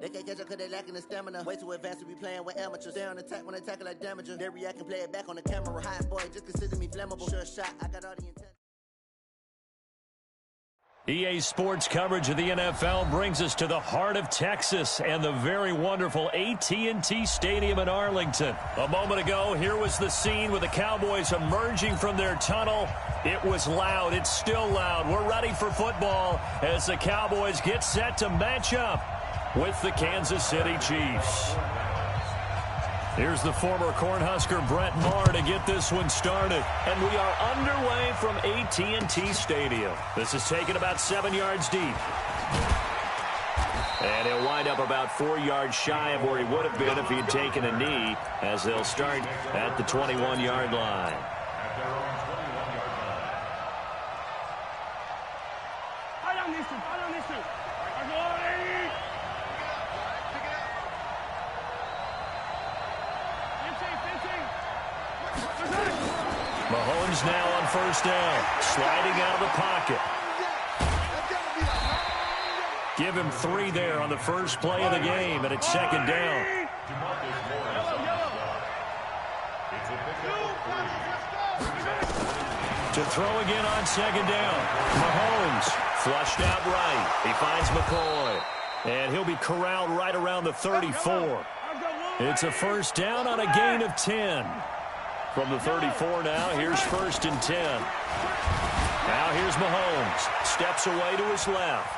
They can't catch up because they lacking the stamina. Way too advanced to be playing with amateurs. Stay on attack when they tackle like damager. They react and play it back on the camera. Hot boy, just consider me flammable. Sure shot, I got all the intent. EA Sports coverage of the NFL brings us to the heart of Texas and the very wonderful AT&T Stadium in Arlington. A moment ago, here was the scene with the Cowboys emerging from their tunnel. It was loud. It's still loud. We're ready for football as the Cowboys get set to match up with the Kansas City Chiefs. Here's the former Cornhusker Brett Maher to get this one started. And we are underway from AT&T Stadium. This is taken about 7 yards deep. And he'll wind up about 4 yards shy of where he would have been if he had taken a knee, as they'll start at the 21-yard line. Mahomes now on first down, sliding out of the pocket. Give him 3 there on the first play of the game, and it's second down. To throw again on second down. Mahomes flushed out right. He finds McCoy, and he'll be corralled right around the 34. It's a first down on a gain of 10. From the 34 now, here's first and 10. Now here's Mahomes. Steps away to his left.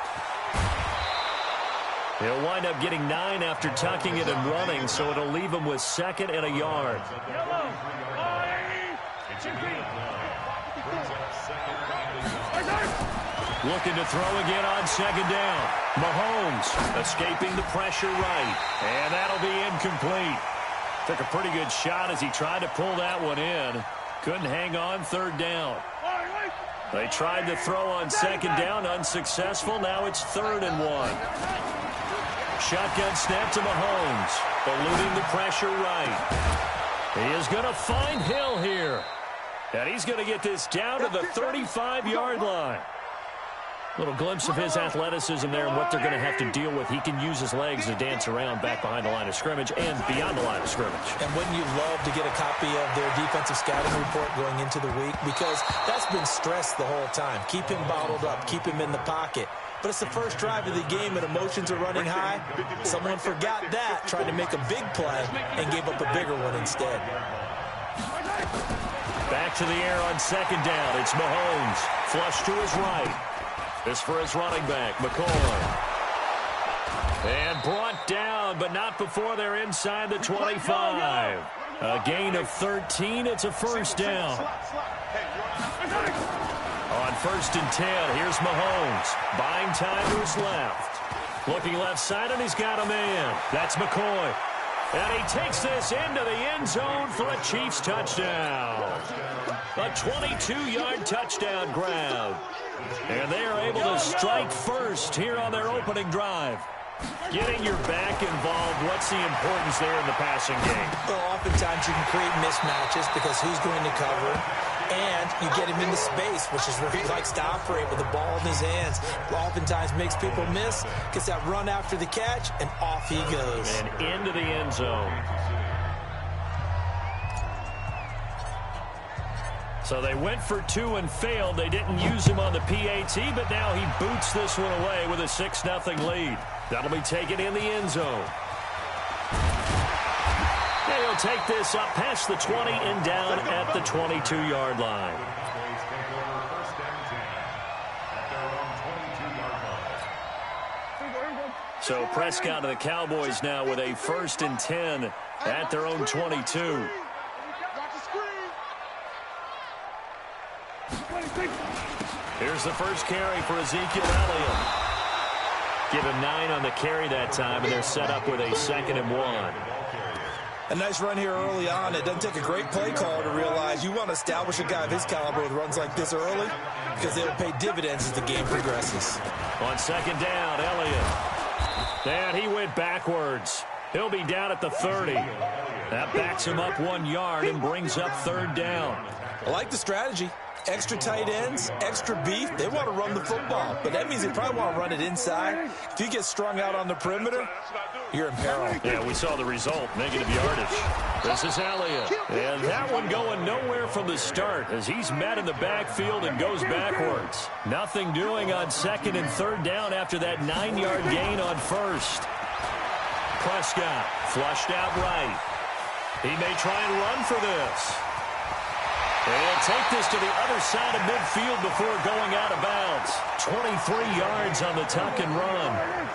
He'll wind up getting 9 after tucking it and running, so it'll leave him with second and a yard. Looking to throw again on second down. Mahomes escaping the pressure right, and that'll be incomplete. Took a pretty good shot as he tried to pull that one in. Couldn't hang on third down. They tried to throw on second down, unsuccessful. Now it's 3rd and 1. Shotgun snap to Mahomes, eluding the pressure right. He is going to find Hill here. And he's going to get this down to the 35-yard line. Little glimpse of his athleticism there and what they're going to have to deal with. He can use his legs to dance around back behind the line of scrimmage and beyond the line of scrimmage. And wouldn't you love to get a copy of their defensive scouting report going into the week? Because that's been stressed the whole time. Keep him bottled up. Keep him in the pocket. But it's the first drive of the game and emotions are running high. Someone forgot that, tried to make a big play, and gave up a bigger one instead. Back to the air on second down. It's Mahomes. Flush to his right. This for his running back, McCoy. And brought down, but not before they're inside the 25. A gain of 13. It's a first down. On first and 10, here's Mahomes. Buying time to his left. Looking left side, and he's got a man. That's McCoy. And he takes this into the end zone for a Chiefs touchdown. A 22-yard touchdown grab. And they are able to strike first here on their opening drive. Getting your back involved, what's the importance there in the passing game? Well, oftentimes you can create mismatches because who's going to cover, and you get him into space, which is where he likes to operate with the ball in his hands. Oftentimes makes people miss, gets that run after the catch, and off he goes. And into the end zone. So they went for 2 and failed. They didn't use him on the PAT, but now he boots this one away with a 6-0 lead. That'll be taken in the end zone. And he'll take this up past the 20 and down at the 22-yard line. So Prescott and the Cowboys now with a 1st and 10 at their own 22. Here's the first carry for Ezekiel Elliott. Give him 9 on the carry that time, and they're set up with a 2nd and 1. A nice run here early on. It doesn't take a great play caller to realize you want to establish a guy of his caliber with runs like this early because they will pay dividends as the game progresses. On second down, Elliott. And he went backwards. He'll be down at the 30. That backs him up 1 yard and brings up 3rd down. I like the strategy. Extra tight ends, extra beef, they want to run the football. But that means they probably want to run it inside. If you get strung out on the perimeter, you're in peril. Yeah, we saw the result, negative yardage. This is Elliott. And that one going nowhere from the start as he's met in the backfield and goes backwards. Nothing doing on 2nd and 3rd down after that 9-yard gain on 1st. Prescott flushed out right. He may try and run for this. And he'll take this to the other side of midfield before going out of bounds. 23 yards on the tuck and run.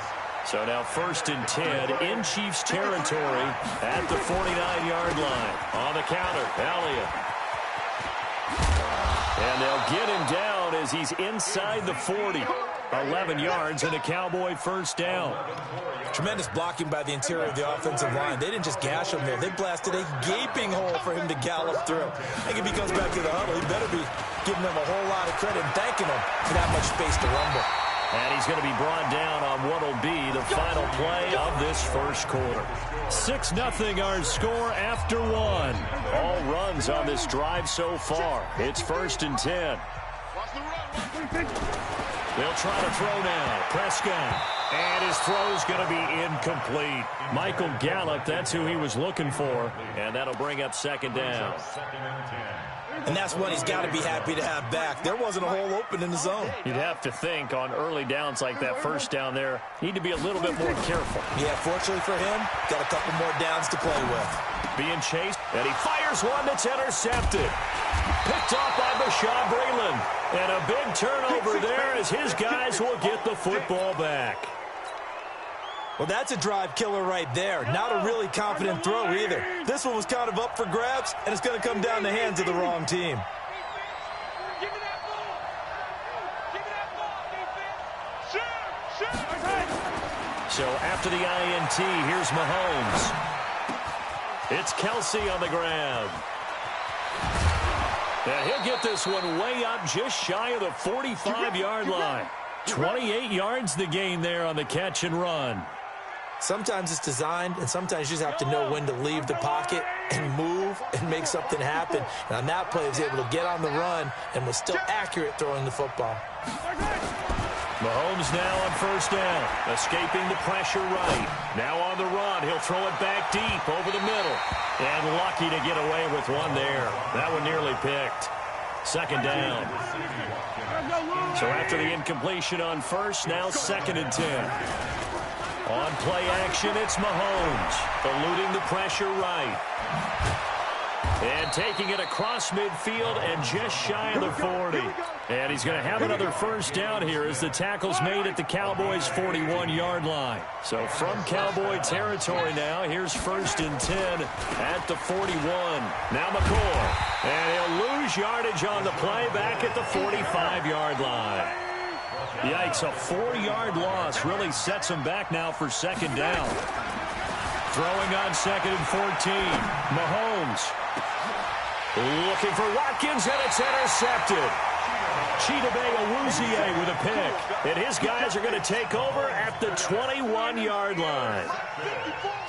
So now 1st and 10 in Chiefs territory at the 49-yard line. On the counter, Elliott. And they'll get him down as he's inside the 40. 11 yards and a Cowboy 1st down. Tremendous blocking by the interior of the offensive line. They didn't just gash him there. They blasted a gaping hole for him to gallop through. I think if he comes back to the huddle, he better be giving them a whole lot of credit and thanking them for that much space to rumble. And he's going to be brought down on what will be the final play of this 1st quarter. 6-0 our score after 1. All runs on this drive so far. It's 1st and 10. They'll try to throw now. Prescott. And his throw's going to be incomplete. Michael Gallup, that's who he was looking for. And that'll bring up 2nd down. And that's one he's got to be happy to have back. There wasn't a hole open in the zone. You'd have to think on early downs like that 1st down there, need to be a little bit more careful. Yeah, fortunately for him, got a couple more downs to play with. Being chased, and he fires one that's intercepted. Picked off by Bashaud Breeland. And a big turnover there as his guys will get the football back. Well, that's a drive killer right there. Not a really confident throw either. This one was kind of up for grabs, and it's going to come down the hands of the wrong team. So after the INT, here's Mahomes. It's Kelsey on the grab. And he'll get this one way up just shy of the 45-yard line. 28 yards the gain there on the catch and run. Sometimes it's designed, and sometimes you just have to know when to leave the pocket and move and make something happen. And on that play, he was able to get on the run and was still accurate throwing the football. Mahomes now on 1st down, escaping the pressure right. Now on the run, he'll throw it back deep over the middle. And lucky to get away with one there. That one nearly picked. 2nd down. So after the incompletion on 1st, now 2nd and 10. On play action, it's Mahomes, eluding the pressure right. And taking it across midfield and just shy of the 40. And he's going to have another 1st down here as the tackle's made at the Cowboys' 41-yard line. So from Cowboy territory now, here's 1st and 10 at the 41. Now McCoy. And he'll lose yardage on the play back at the 45-yard line. Yikes, a 4-yard loss really sets him back now for 2nd down. Throwing on 2nd and 14. Mahomes looking for Watkins, and it's intercepted. Chidobe Awuzie with a pick. And his guys are going to take over at the 21-yard line.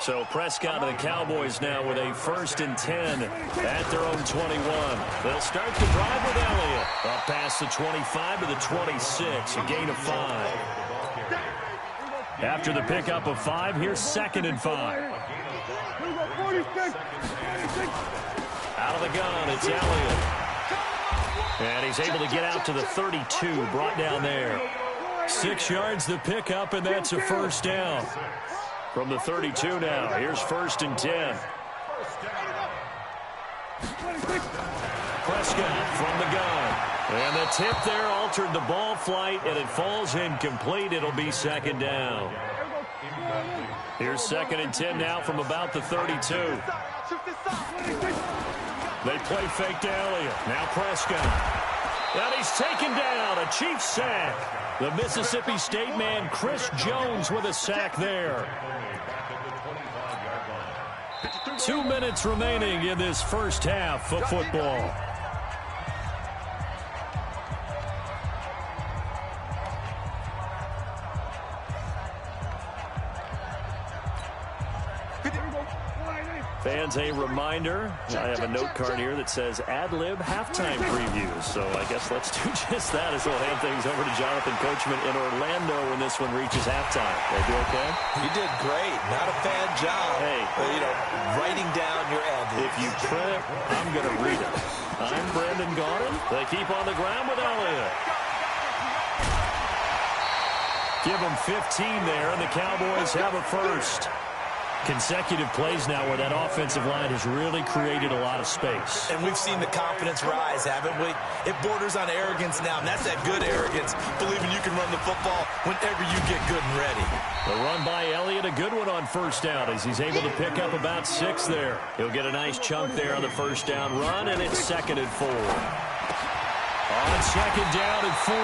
So Prescott and the Cowboys now with a 1st and 10 at their own 21. They'll start the drive with Elliott. Up past the 25 to the 26, a gain of 5. After the pickup of 5, here's 2nd and 5. Out of the gun, it's Elliott. And he's able to get out to the 32, brought down there. 6 yards the pickup, and that's a 1st down. From the 32 now, here's 1st and 10. Prescott from the gun. And the tip there altered the ball flight, and it falls incomplete. It'll be 2nd down. Here's 2nd and 10 now from about the 32. They play fake to Elliott. Now Prescott. And he's taken down. A Chiefs sack. The Mississippi State man, Chris Jones, with a sack there. 2 minutes remaining in this 1st half of football. Fans, a reminder, I have a note card here that says ad-lib halftime previews. So I guess let's do just that as we'll hand things over to Jonathan Coachman in Orlando when this one reaches halftime. They do okay? You did great. Not a bad job. Hey. Writing down your ad-libs. If you print it, I'm going to read it. I'm Brandon Gaudin. They keep on the ground with Elliott. Give them 15 there, and the Cowboys have a first. Consecutive plays now where that offensive line has really created a lot of space. And we've seen the confidence rise, haven't we? It borders on arrogance now, and that's that good arrogance, believing you can run the football whenever you get good and ready. The run by Elliott, a good one on first down as he's able to pick up about 6 there. He'll get a nice chunk there on the first down run, and it's 2nd and 4. On 2nd down and 4.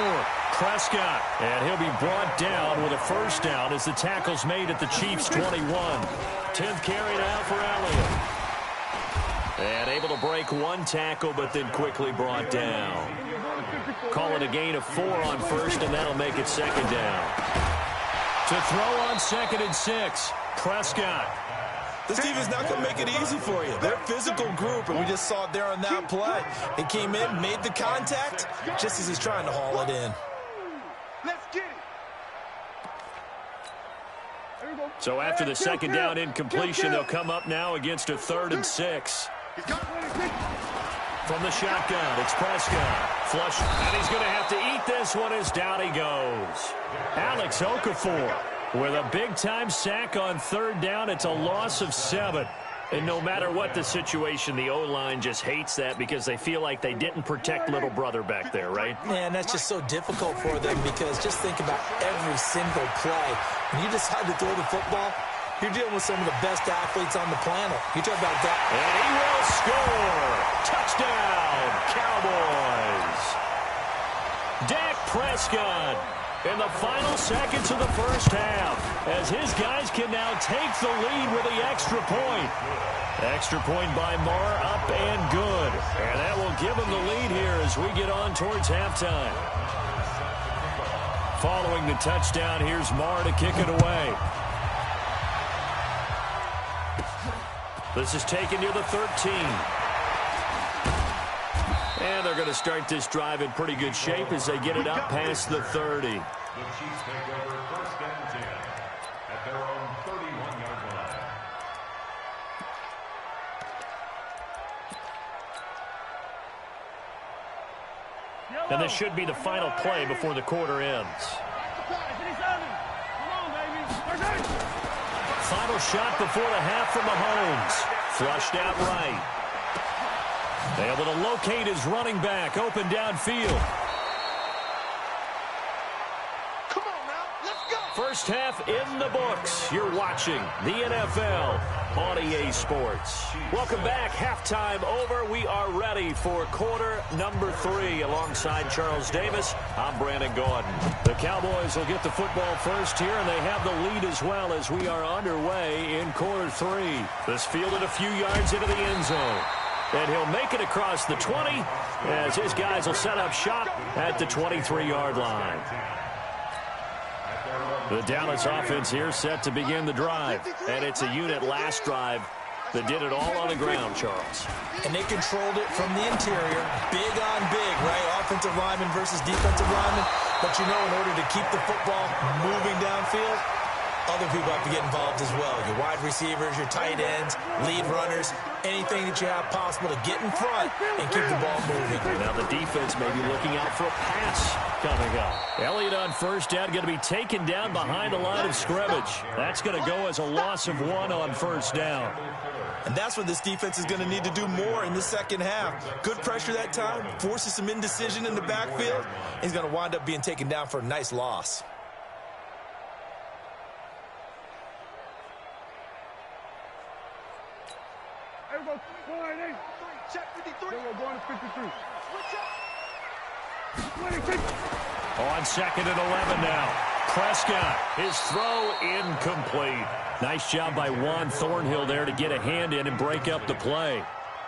Prescott, and he'll be brought down with a first down as the tackle's made at the Chiefs' 21. 10th carry now for Elliott. And able to break one tackle, but then quickly brought down. Call it a gain of 4 on first, and that'll make it 2nd down. To throw on 2nd and 6, Prescott. This defense is not going to make it easy for you. They're a physical group, and we just saw it there on that play. It came in, made the contact, just as he's trying to haul it in. Let's get it. So after the 2nd down incompletion, they'll come up now against a 3rd and 6. From the shotgun, it's Prescott. Flush, and he's going to have to eat this one as down he goes. Alex Okafor with a big-time sack on 3rd down. It's a loss of 7. And no matter what the situation, the O-line just hates that because they feel like they didn't protect little brother back there, right? Man, that's just so difficult for them because just think about every single play. When you decide to throw the football, you're dealing with some of the best athletes on the planet. You talk about that. And he will score. Touchdown, Cowboys. Dak Prescott in the final seconds of the first half as his guys can now take the lead with the extra point. Extra point by Marr, up and good. And that will give him the lead here as we get on towards halftime. Following the touchdown, here's Marr to kick it away. This is taken near the 13. And they're going to start this drive in pretty good shape as they get it up past the 30. The Chiefs take over 1st and 10 at their own 31-yard line. And this should be the final play before the quarter ends. Final shot before the half from Mahomes. Flushed out right. Able to locate his running back, open downfield. Come on now, let's go. First half in the books. You're watching the NFL on EA Sports. Welcome back. Halftime over. We are ready for quarter number 3. Alongside Charles Davis, I'm Brandon Gaudin. The Cowboys will get the football first here, and they have the lead as well as we are underway in quarter 3. This fielded a few yards into the end zone. And he'll make it across the 20 as his guys will set up shop at the 23-yard line. The Dallas offense here set to begin the drive. And it's a unit last drive that did it all on the ground, Charles. And they controlled it from the interior. Big on big, right? Offensive lineman versus defensive lineman. But you know, in order to keep the football moving downfield, other people have to get involved as well. Your wide receivers, your tight ends, lead runners, anything that you have possible to get in front and keep the ball moving. Now the defense may be looking out for a pass coming up. Elliott on first down, going to be taken down behind the line of scrimmage. That's going to go as a loss of 1 on first down. And that's what this defense is going to need to do more in the second half. Good pressure that time, forces some indecision in the backfield. He's going to wind up being taken down for a nice loss. Check 53. Going to 53. On 2nd and 11 now. Prescott, his throw incomplete. Nice job by Juan Thornhill there to get a hand in and break up the play.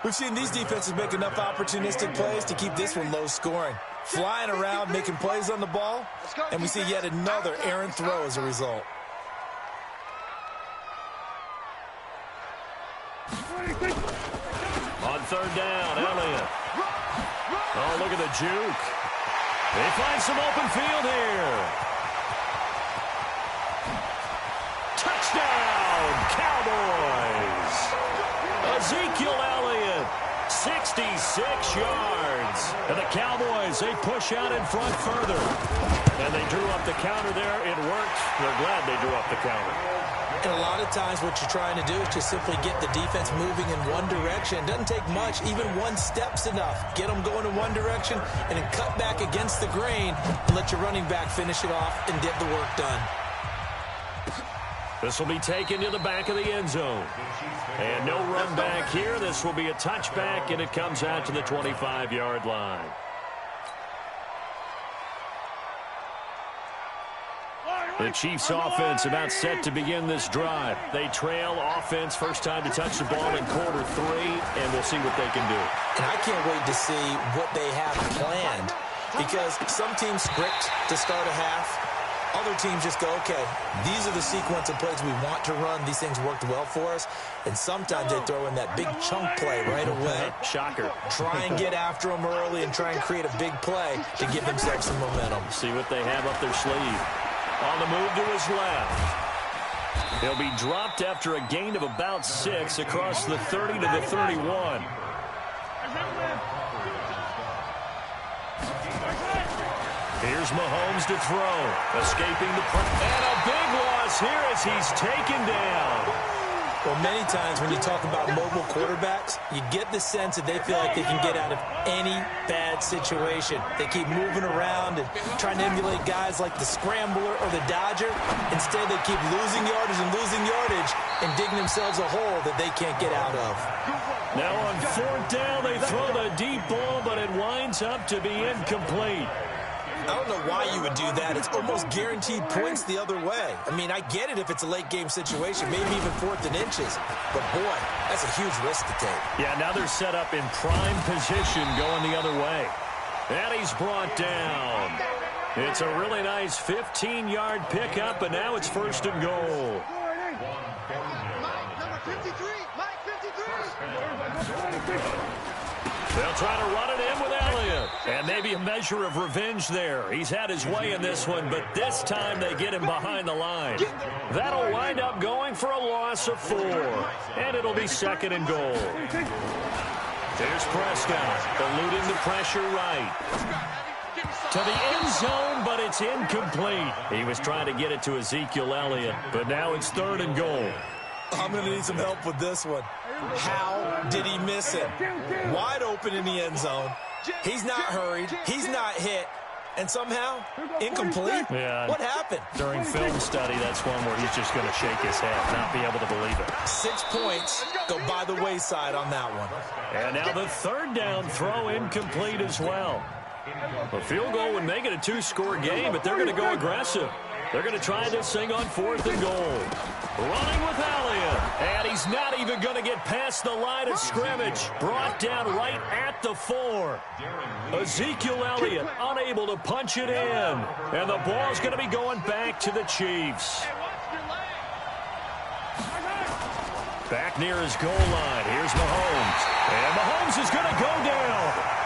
We've seen these defenses make enough opportunistic plays to keep this one low scoring. Flying around, making plays on the ball, and we see yet another errant throw as a result. third down. Elliott. Oh, look at the juke. They find some open field here. Touchdown, Cowboys. Ezekiel Elliott, 66 yards. And the Cowboys, they push out in front further. And they drew up the counter there. It worked. They're glad they drew up the counter. And a lot of times what you're trying to do is just simply get the defense moving in one direction. It doesn't take much. Even one step's enough. Get them going in one direction and then cut back against the grain and let your running back finish it off and get the work done. This will be taken to the back of the end zone. And no run back here. This will be a touchback, and it comes out to the 25-yard line. The Chiefs offense about set to begin this drive. They trail offense, first time to touch the ball in quarter 3, and we'll see what they can do. And I can't wait to see what they have planned, because some teams script to start a half. Other teams just go, okay, these are the sequence of plays we want to run. These things worked well for us. And sometimes they throw in that big chunk play right away. Shocker. Try and get after them early and try and create a big play to give themselves some momentum. See what they have up their sleeve. On the move to his left. He'll be dropped after a gain of about 6 across the 30 to the 31. Here's Mahomes to throw. Escaping the pressure. And a big loss here as he's taken down. Well, many times when you talk about mobile quarterbacks, you get the sense that they feel like they can get out of any bad situation. They keep moving around and trying to emulate guys like the Scrambler or the Dodger. Instead, they keep losing yardage and digging themselves a hole that they can't get out of. Now on 4th down, they throw the deep ball, but it winds up to be incomplete. I don't know why you would do that. It's almost guaranteed points the other way. I mean, I get it if it's a late-game situation, maybe even 4th and inches. But, boy, that's a huge risk to take. Yeah, now they're set up in prime position going the other way. And he's brought down. It's a really nice 15-yard pickup, and now it's 1st and goal. They'll try to run it in with Elliott. And maybe a measure of revenge there. He's had his way in this one, but this time they get him behind the line. That'll wind up going for a loss of 4. And it'll be 2nd and goal. There's Prescott, eluding the pressure right. To the end zone, but it's incomplete. He was trying to get it to Ezekiel Elliott, but now it's 3rd and goal. I'm going to need some help with this one. How did he miss it? Wide open in the end zone. He's not hurried. He's not hit. And somehow, incomplete? Yeah. What happened? During film study, that's one where he's just going to shake his head, not be able to believe it. 6 points go by the wayside on that one. And now the 3rd down throw incomplete as well. A field goal would make it a 2-score game, but they're going to go aggressive. They're going to try this thing on 4th and goal. Running with Elliott. And he's not even going to get past the line of scrimmage. Brought down right at the 4. Ezekiel Elliott unable to punch it in. And the ball's going to be going back to the Chiefs. Back near his goal line. Here's Mahomes. And Mahomes is going to go down.